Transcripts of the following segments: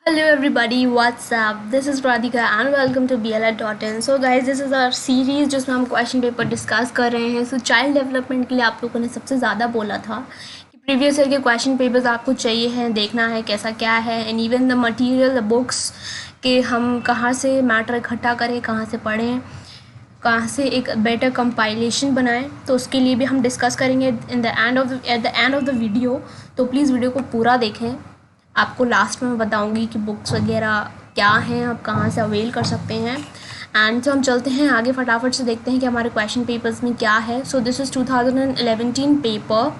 Hello everybody, what's up? This is Radhika and welcome to BLR.in. So guys, this is our series जिसमें हम question paper discuss कर रहे हैं. सो child development के लिए आप लोगों ने सबसे ज़्यादा बोला था कि प्रीवियस ईयर के क्वेश्चन पेपर्स आपको चाहिए हैं, देखना है कैसा क्या है, and even the material, the books के हम कहाँ से मैटर इकट्ठा करें, कहाँ से पढ़ें, कहाँ से एक बेटर कंपाइलेशन बनाएं. तो उसके लिए भी हम डिस्कस करेंगे at the end of the video. तो प्लीज़ वीडियो को पूरा देखें. आपको लास्ट में मैं बताऊंगी कि बुक्स वगैरह क्या हैं, आप कहाँ से अवेल कर सकते हैं. एंड तो हम चलते हैं आगे, फटाफट से देखते हैं कि हमारे क्वेश्चन पेपर्स में क्या है. So this is 2011 paper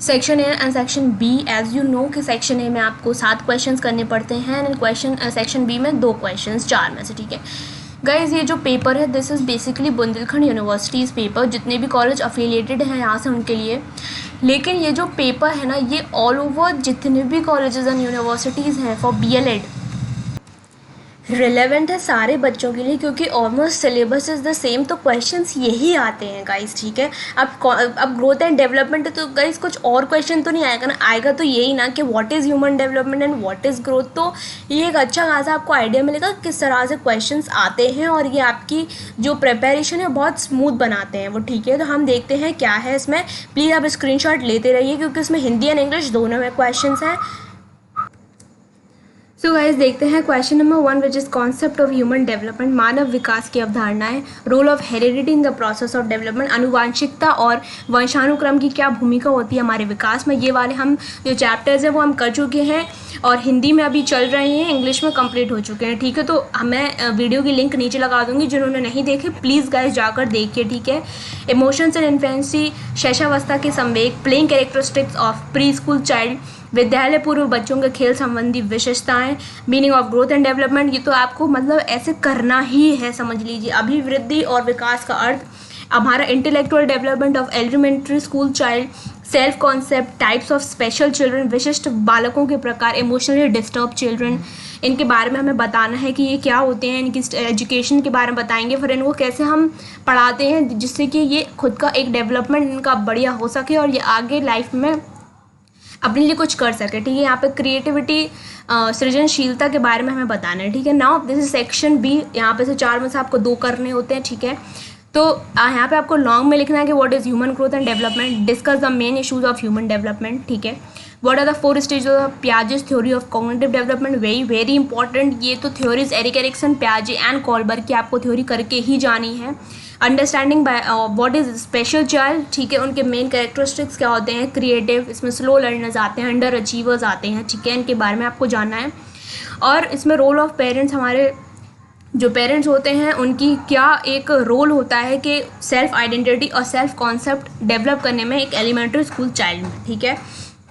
section A and section B. As you know कि सेक्शन ए में आपको 7 क्वेश्चंस करने पड़ते हैं एंड सेक्शन बी में 2 क्वेश्चंस 4 में से. ठीक है गाइज, ये जो पेपर है this is basically Bundelkhand universities paper. जितने भी कॉलेज अफिलिएटेड हैं यहाँ से उनके लिए. लेकिन ये जो पेपर है ना, ये ऑल ओवर जितने भी कॉलेजेस एंड यूनिवर्सिटीज़ हैं फॉर BLEd रिलेवेंट है सारे बच्चों के लिए, क्योंकि almost syllabus is the same. तो क्वेश्चंस यही आते हैं गाइस. ठीक है, अब ग्रोथ एंड डेवलपमेंट है तो गाइस कुछ और क्वेश्चन तो नहीं आएगा ना. आएगा तो यही ना कि what is human development and what is growth. तो ये एक अच्छा खासा आपको आइडिया मिलेगा किस तरह से क्वेश्चंस आते हैं, और ये आपकी जो प्रिपरेशन है बहुत स्मूथ बनाते हैं वो. ठीक है, तो हम देखते हैं क्या है इसमें. प्लीज़ आप स्क्रीनशॉट लेते रहिए क्योंकि इसमें हिंदी एंड इंग्लिश दोनों में क्वेश्चंस हैं. सो गाइस, देखते हैं question number 1 which is concept of human development. मानव विकास की अवधारणाएं. Role of heredity in the process of development. अनुवांशिकता और वंशानुक्रम की क्या भूमिका होती है हमारे विकास में. ये वाले हम जो चैप्टर्स हैं वो हम कर चुके हैं और हिंदी में अभी चल रहे हैं, इंग्लिश में कंप्लीट हो चुके हैं. ठीक है, तो मैं वीडियो की लिंक नीचे लगा दूंगी. जिन्होंने नहीं देखे प्लीज़ गाइस जाकर देखिए. ठीक है, इमोशंस एंड इन्फेंसी, शैशवावस्था के संवेग, playing characteristics of pre school child, विद्यालय पूर्व बच्चों के खेल संबंधी विशेषताएं, meaning of growth and development. ये तो आपको मतलब ऐसे करना ही है, समझ लीजिए. अभिवृद्धि और विकास का अर्थ, हमारा intellectual development of elementary school child, self concept, types of special children, विशिष्ट बालकों के प्रकार, इमोशनली डिस्टर्ब चिल्ड्रन. इनके बारे में हमें बताना है कि ये क्या होते हैं, इनकी एजुकेशन के बारे में बताएंगे, फिर इनको कैसे हम पढ़ाते हैं जिससे कि ये खुद का एक डेवलपमेंट इनका बढ़िया हो सके और ये आगे लाइफ में अपने लिए कुछ कर सके. ठीक है, यहाँ पे क्रिएटिविटी, सृजनशीलता के बारे में हमें बताना है. ठीक है, now this is section B. यहाँ पे से 4 में से आपको 2 करने होते हैं. ठीक है, तो यहाँ पे आपको लॉन्ग में लिखना है कि what is human growth and development. Discuss the main issues of human development. ठीक है, what are the 4 stages of Piaget's theory of cognitive development. Very important. ये तो थ्योरीज एरिक एरिक्सन, पियाजे एंड कॉलबर्ग की आपको थ्योरी करके ही जानी है. Understanding by what is special child. ठीक है, उनके मेन कैरेक्टरिस्टिक्स क्या होते हैं. क्रिएटिव, इसमें स्लो लर्नर्स आते हैं, अंडर अचीवर्स आते हैं. ठीक है, इनके बारे में आपको जानना है. और इसमें रोल ऑफ पेरेंट्स, हमारे जो पेरेंट्स होते हैं उनकी क्या एक रोल होता है कि सेल्फ आइडेंटिटी और सेल्फ कॉन्सेप्ट डेवलप करने में एक एलिमेंट्री स्कूल चाइल्ड में. ठीक है,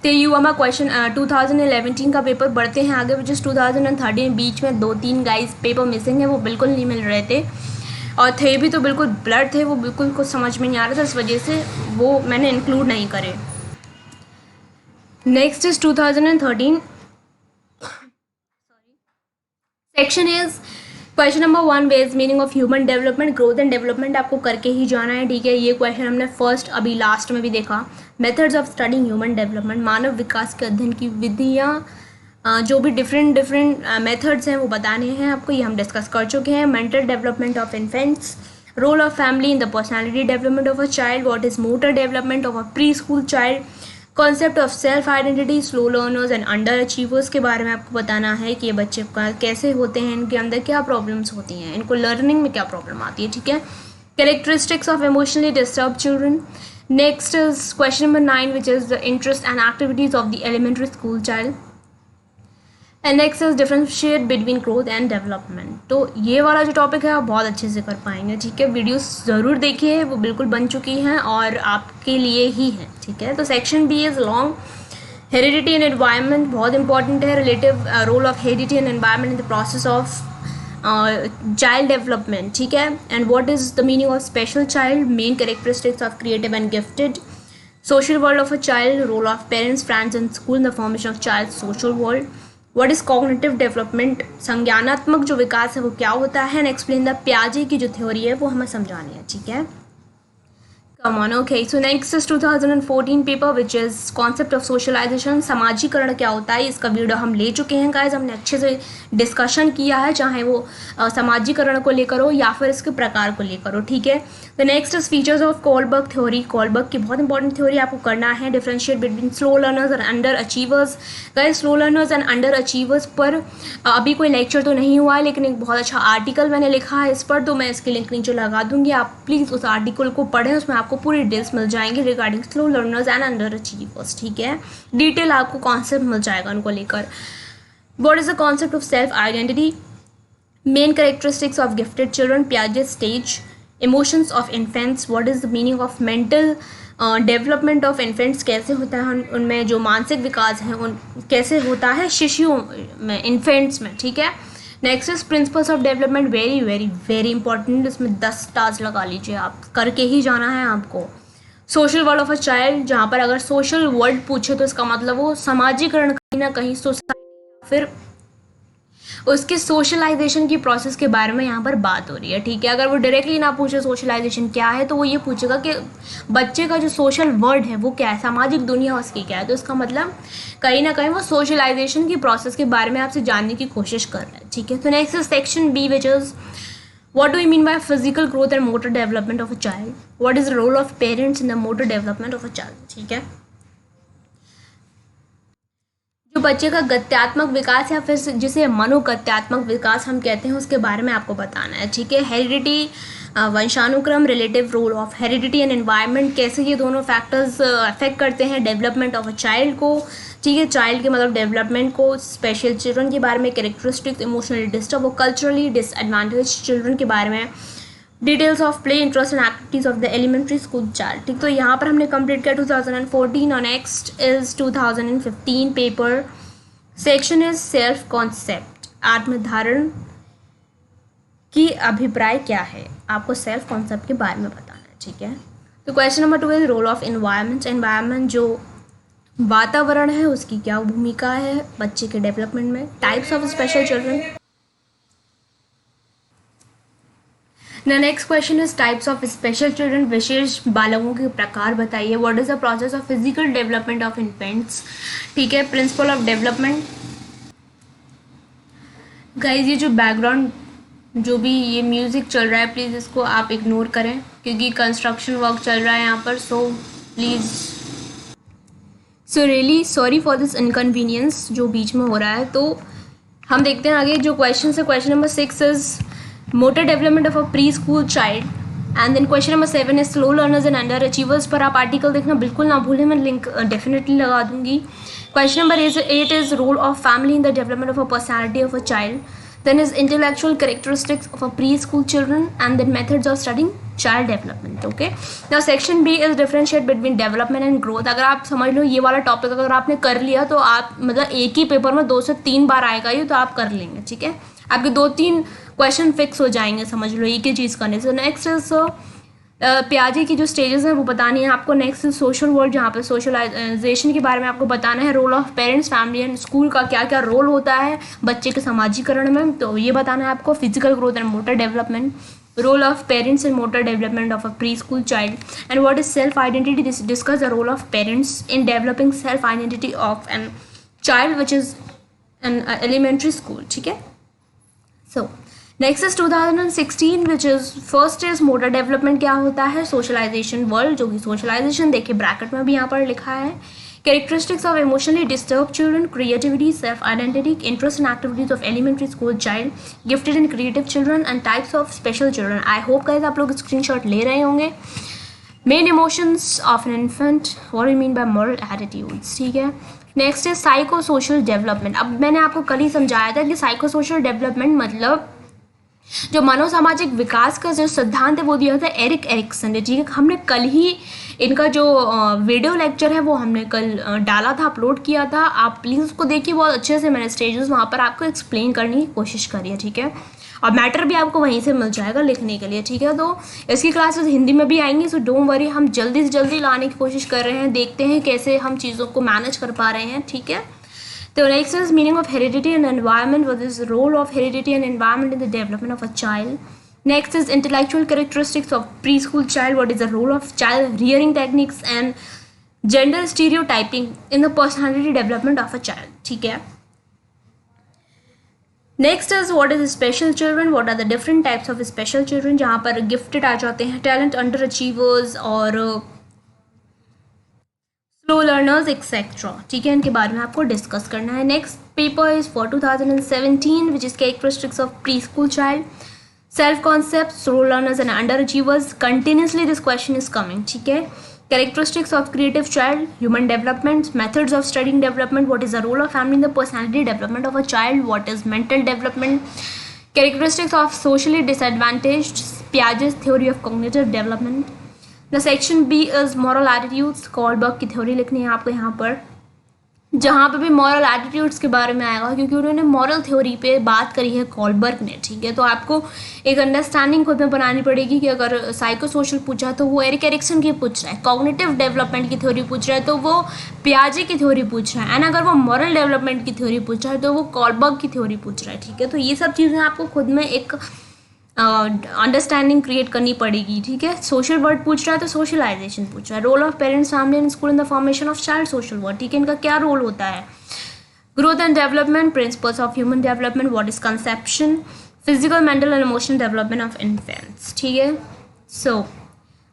तो ये हुआ हमारा क्वेश्चन 2011 का पेपर. बढ़ते हैं आगे विच इज़ 2013. बीच में 2-3 गाइस पेपर मिसिंग है, वो बिल्कुल नहीं मिल रहे थे और थे भी तो बिल्कुल ब्लर थे, वो बिल्कुल कुछ समझ में नहीं आ रहा था, इस वजह से वो मैंने इंक्लूड नहीं करे. Next is 2013. Section is question number 1 base meaning of human development. Growth and development आपको करके ही जाना है. ठीक है, ये क्वेश्चन हमने फर्स्ट अभी लास्ट में भी देखा. Methods of studying human development. मानव विकास के अध्ययन की विधियाँ, जो भी डिफरेंट मेथड्स हैं वो बताने हैं आपको, ये हम डिस्कस कर चुके हैं. Mental development of infants. Role of family in the personality development of a child. What is motor development of a pre school child. Concept of self identity, slow learners and under achievers के बारे में आपको बताना है कि ये बच्चे का कैसे होते हैं, इनके अंदर क्या प्रॉब्लम्स होती हैं, इनको लर्निंग में क्या प्रॉब्लम आती है. ठीक है, characteristics of emotionally disturb children. Next is question number 9 which is the interest and activities of the elementary school child. And next is differentiate between growth and development. तो ये वाला जो टॉपिक है आप बहुत अच्छे से कर पाएंगे. ठीक है, वीडियोस ज़रूर देखिए, वो बिल्कुल बन चुकी हैं और आपके लिए ही है. ठीक है, तो section B is long. Heredity and environment बहुत इंपॉर्टेंट है. Relative role of heredity and environment in the process of child development. ठीक है, and what is the meaning of special child, main characteristics of creative and gifted. Social world of a child, role of parents, friends and school in the formation of child social world. What is cognitive development, संज्ञानात्मक जो विकास है वो क्या होता है. And explain the पियाजे की जो theory है वो हमें समझानी है. ठीक है, Come on, okay. So next is 2014 paper which is concept of socialization. समाजीकरण क्या होता है, इसका वीडियो हम ले चुके हैं गाइज. हमने अच्छे से डिस्कशन किया है, चाहे वो समाजीकरण को लेकर हो या फिर इसके प्रकार को लेकर हो, ठीक है. The next is features of Kohlberg theory. Kohlberg की बहुत इंपॉर्टेंट थ्योरी आपको करना है. Differentiate between slow learners and under achievers. Guys slow learners and under achievers पर अभी कोई लेक्चर तो नहीं हुआ है, लेकिन एक बहुत अच्छा आर्टिकल मैंने लिखा है इस पर, तो मैं इसकी लिंक नीचे लगा दूंगी. आप प्लीज़ उस आर्टिकल को पढ़ें, उसमें आपको पूरी डिटेल्स मिल जाएंगी regarding slow learners and under achievers, ठीक है. डिटेल आपको कॉन्सेप्ट मिल जाएगा उनको लेकर. What is the concept of self identity, main characteristics of gifted children, Piaget stage, emotions of infants, what is the meaning of mental development of infants, कैसे होता है उनमें जो मानसिक विकास है उन कैसे होता है शिशुओं में, इन्फेंट्स में, ठीक है. Next is principles of development. Very very very important. इसमें 10 स्टार्स लगा लीजिए, आप करके ही जाना है आपको. Social world of a child, जहाँ पर अगर सोशल वर्ल्ड पूछे तो इसका मतलब वो समाजीकरण कहीं ना कहीं सोसाइटी फिर उसके सोशलाइजेशन की प्रोसेस के बारे में यहाँ पर बात हो रही है, ठीक है. अगर वो डायरेक्टली ना पूछे सोशलाइजेशन क्या है, तो वो ये पूछेगा कि बच्चे का जो सोशल वर्ल्ड है वो क्या है, सामाजिक दुनिया उसकी क्या है, तो इसका मतलब कहीं ना कहीं वो सोशलाइजेशन की प्रोसेस के बारे में आपसे जानने की कोशिश कर रहा है, ठीक है. तो next is section B which is what do we mean by physical growth and motor development of a child, what is the role of parents in the motor development of a child, ठीक है. जो बच्चे का गत्यात्मक विकास या फिर जिसे मनोगत्यात्मक विकास हम कहते हैं उसके बारे में आपको बताना है, ठीक है. हेरिडिटी, वंशानुक्रम, relative role of heredity and environment, कैसे ये दोनों फैक्टर्स अफेक्ट करते हैं डेवलपमेंट ऑफ अ चाइल्ड को, ठीक है. चाइल्ड के मतलब डेवलपमेंट को, स्पेशल चिल्ड्रन के बारे में, कैरेक्टरिस्टिक्स, इमोशनली डिस्टर्ब और कल्चरली डिसएडवांटेज चिल्ड्रन के बारे में, details of play, interest and activities of the elementary school child, ठीक. तो यहाँ पर हमने कंप्लीट किया 2014 और next is 2015 paper. Section is self concept, आत्मधारण की अभिप्राय क्या है, आपको सेल्फ कॉन्सेप्ट के बारे में बताना है, ठीक है. तो question number 2 is role of environment. Environment जो वातावरण है उसकी क्या भूमिका है बच्चे के डेवलपमेंट में. Types of special children. The next question is types of special children, विशेष बालकों के प्रकार बताइए. What is the process of physical development of infants, ठीक है. Principle of development. गाइज ये जो बैकग्राउंड जो भी ये म्यूजिक चल रहा है प्लीज़ इसको आप इग्नोर करें, क्योंकि कंस्ट्रक्शन वर्क चल रहा है यहाँ पर. So please, so really sorry for this inconvenience जो बीच में हो रहा है. तो हम देखते हैं आगे जो क्वेश्चन है. Question number 6 is motor development of a pre school child, and then question number 7 is slow learners and under achievers. पर आप आर्टिकल देखना बिल्कुल ना भूलें, मैं लिंक डेफिनेटली लगा दूंगी. Question number 8 is role of family in the development of a personality of a child. Then is intellectual characteristics of a preschool children, and then methods of studying child development. Okay. Now section B is differentiate between development and growth. अगर आप समझ लो ये वाला topic अगर आपने कर लिया तो आप मतलब एक ही पेपर में 2 से 3 बार आएगा ये, तो आप कर लेंगे, ठीक है. आपके 2-3 क्वेश्चन फिक्स हो जाएंगे, समझ लो एक ही चीज़ करने से. नेक्स्ट इज प्याजे की जो स्टेजेस हैं वो बतानी है आपको. नेक्स्ट सोशल वर्ल्ड, जहाँ पे सोशलाइजेशन के बारे में आपको बताना है. Role of parents, family and school का क्या क्या रोल होता है बच्चे के समाजीकरण में, तो ये बताना है आपको. Physical growth and motor development, role of parents in motor development of a pre school child, and what is self identity. Discuss the role of parents in developing self identity of an child which is an elementary school, ठीक है. So next is 2016 which is first is motor development क्या होता है, socialisation world, जो कि socialisation देखिए bracket में भी यहाँ पर लिखा है. Characteristics of emotionally disturb children, creativity, self identity, interest and activities of elementary school child, gifted and creative children, and types of special children. I hope guys आप लोग स्क्रीनशॉट ले रहे होंगे. Main emotions of an infant, what you mean by moral attitudes, ठीक है. Next is psycho social development. अब मैंने आपको कल ही समझाया था कि साइको सोशल डेवलपमेंट मतलब जो मनोसामाजिक विकास का जो सिद्धांत है वो दिया था एरिक एरिक्सन ने, ठीक है. हमने कल ही इनका जो वीडियो लेक्चर है वो हमने कल डाला था, अपलोड किया था. आप प्लीज़ उसको देखिए, बहुत अच्छे से मैंने स्टेजेस वहाँ पर आपको एक्सप्लेन करने की कोशिश करी है, ठीक है. और मैटर भी आपको वहीं से मिल जाएगा लिखने के लिए, ठीक है. तो इसकी क्लासेस हिंदी में भी आएंगी, सो डोंट वरी. हम जल्दी से जल्दी लाने की कोशिश कर रहे हैं, देखते हैं कैसे हम चीज़ों को मैनेज कर पा रहे हैं, ठीक है. The next is meaning of heredity and environment. What is the role of heredity and environment in the development of a child? Next is intellectual characteristics of preschool child. What is the role of child rearing techniques and gender stereotyping in the personality development of a child. ठीक है. Next is what is special children. What are the different types of special children, जहाँ पर gifted आ जाते हैं, talent underachievers और slow learners etcetera. ठीक है, इनके बारे में आपको डिस्कस करना है. Next paper is for 2017 which is characteristics of pre school child, self concept, slow learners and under achievers. Continuously this question is coming. ठीक है. Characteristics of creative child, human development, methods of studying development, what is the role of family in the personality development of a child, what is mental development, characteristics of socially disadvantaged, Piaget's theory of cognitive development. The section B is moral attitudes. Kohlberg की theory लिखनी है आपको यहाँ पर, जहाँ पे भी moral attitudes के बारे में आएगा, क्योंकि उन्होंने मॉरल थ्योरी पे बात करी है कॉलबर्ग ने. ठीक है, तो आपको एक अंडरस्टैंडिंग खुद में बनानी पड़ेगी कि अगर साइको सोशल पूछा तो वो एरिक एरिक्सन की पूछ रहा है, कॉग्निटिव डेवलपमेंट की थ्योरी पूछ रहा है तो वो पियाजे की थ्योरी पूछ रहा है, एंड अगर वो मॉरल डेवलपमेंट की थ्योरी पूछ रहा है तो वो कॉलबर्ग की थ्योरी पूछ रहा है. ठीक है, तो ये सब चीज़ें आपको खुद में एक अंडरस्टैंडिंग क्रिएट करनी पड़ेगी. ठीक है. सोशल वर्ड पूछ रहा है तो सोशलाइजेशन पूछ रहा है. Role of parents, family and school in the formation of child social world. ठीक है, इनका क्या रोल होता है. Growth and development, principles of human development, what is conception, physical, mental and emotional development of infants. ठीक है. So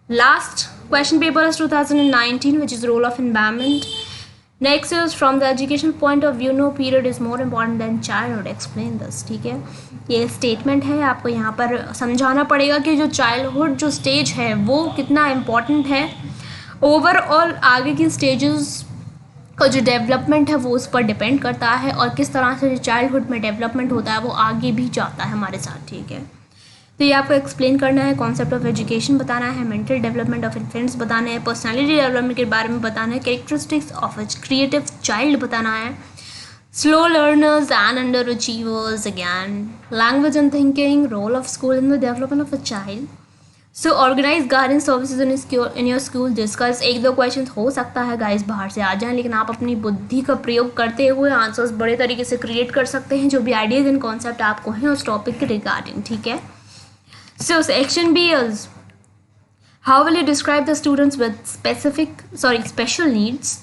last question paper is 2019 which is role of environment. Next is from the education point of view, no period is more important than childhood, explain this. ठीक है, ये statement है, आपको यहाँ पर समझाना पड़ेगा कि जो चाइल्डहुड जो स्टेज है वो कितना इम्पॉर्टेंट है. ओवरऑल आगे की स्टेजेस का जो डेवलपमेंट है वो उस पर डिपेंड करता है, और किस तरह से जो चाइल्डहुड में डेवलपमेंट होता है वो आगे भी जाता है हमारे साथ. ठीक है, तो ये आपको एक्सप्लेन करना है. कॉन्सेप्ट ऑफ एजुकेशन बताना है, मेंटल डेवलपमेंट ऑफ इन्फेंट्स बताना है, पर्सनालिटी डेवलपमेंट के बारे में बताना है, characteristics of a creative child बताना है, slow learners and under achievers again, language and thinking, role of school in the development of a child. So organize guidance services in your school discuss. एक दो question हो सकता है guys बाहर से आ जाएं, लेकिन आप अपनी बुद्धि का प्रयोग करते हुए आंसर्स बड़े तरीके से क्रिएट कर सकते हैं, जो भी आइडियाज एंड कॉन्सेप्ट आपको हैं उस टॉपिक के रिगार्डिंग. ठीक है. So section B is how will you describe the students with special needs?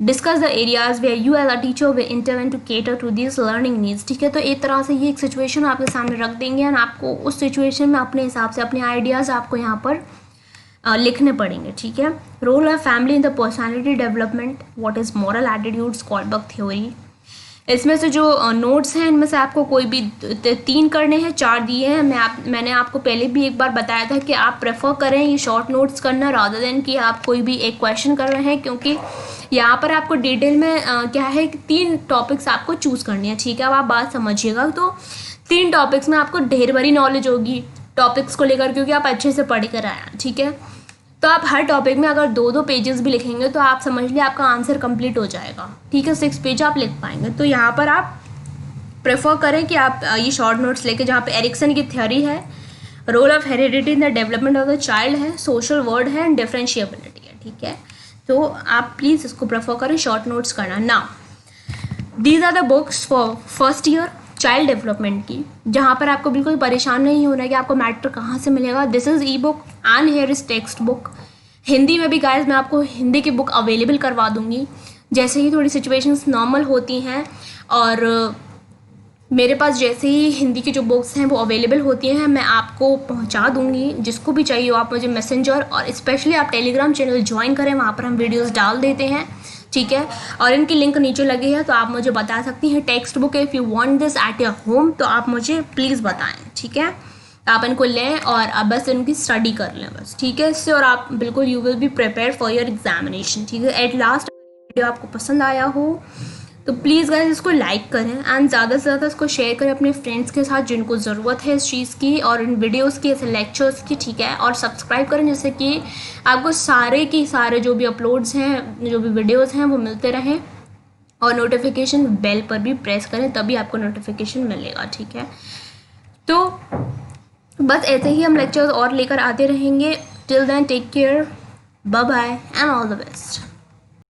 Discuss the areas where you as a teacher will intervene to cater to these learning needs. ठीक है, तो एक तरह से ये एक सिचुएशन आपके सामने रख देंगे, और आपको उस सिचुएशन में अपने हिसाब से अपने आइडियाज़ आपको यहाँ पर लिखने पड़ेंगे. ठीक है. Role of family in the personality development, what is moral attitudes, Kohlberg theory. इसमें से जो नोट्स हैं इनमें से आपको कोई भी 3 करने हैं, 4 दिए हैं. मैंने आपको पहले भी एक बार बताया था कि आप प्रेफर करें ये शॉर्ट नोट्स करना रादर देन कि आप कोई भी एक क्वेश्चन कर रहे हैं, क्योंकि यहाँ पर आपको डिटेल में क्या है कि 3 टॉपिक्स आपको चूज़ करनी है. ठीक है, अब आप बात समझिएगा. तो 3 टॉपिक्स में आपको ढेर भरी नॉलेज होगी टॉपिक्स को लेकर, क्योंकि आप अच्छे से पढ़ कर आए. ठीक है, तो आप हर टॉपिक में अगर 2-2 पेजेस भी लिखेंगे तो आप समझ लीजिए आपका आंसर कंप्लीट हो जाएगा. ठीक है, 6 पेज आप लिख पाएंगे. तो यहाँ पर आप प्रेफर करें कि आप ये शॉर्ट नोट्स लेके, जहाँ पे एरिक्सन की थ्योरी है, role of heredity in the development of the child है, सोशल वर्ड है एंड डिफरेंशिएबिलिटी है. ठीक है, तो आप प्लीज़ इसको प्रेफर करें शॉर्ट नोट्स करना. Now these are the books for first year child development की, जहाँ पर आपको बिल्कुल परेशान नहीं होना है कि आपको मैटर कहाँ से मिलेगा. This is E book and here is text book. Hindi में भी गाइस मैं आपको हिंदी की बुक अवेलेबल करवा दूँगी जैसे ही थोड़ी सिचुएशंस नॉर्मल होती हैं, और मेरे पास जैसे ही हिंदी की जो बुक्स हैं वो अवेलेबल होती हैं मैं आपको पहुंचा दूंगी. जिसको भी चाहिए हो आप मुझे मैसेंजर, और स्पेशली आप टेलीग्राम चैनल ज्वाइन करें, वहाँ पर हम वीडियोस डाल देते हैं. ठीक है, और इनकी लिंक नीचे लगी है, तो आप मुझे बता सकती हैं. Text book if you want this at your home, तो आप मुझे प्लीज़ बताएं. ठीक है, आप इनको लें और आप बस इनकी स्टडी कर लें बस. ठीक है, इससे और आप बिल्कुल you will be prepare for your examination. ठीक है, एट लास्ट वीडियो आपको पसंद आया हो तो प्लीज़ गाइस इसको लाइक करें एंड ज़्यादा से ज़्यादा इसको शेयर करें अपने फ्रेंड्स के साथ जिनको ज़रूरत है इस चीज़ की और इन वीडियोस की, ऐसे लेक्चर्स की. ठीक है, और सब्सक्राइब करें जिससे कि आपको सारे के सारे जो भी अपलोड्स हैं, जो भी वीडियोस हैं वो मिलते रहें, और नोटिफिकेशन बेल पर भी प्रेस करें तभी आपको नोटिफिकेशन मिलेगा. ठीक है, तो बस ऐसे ही हम लेक्चर्स और लेकर आते रहेंगे. Till then take care, bye bye and all the best.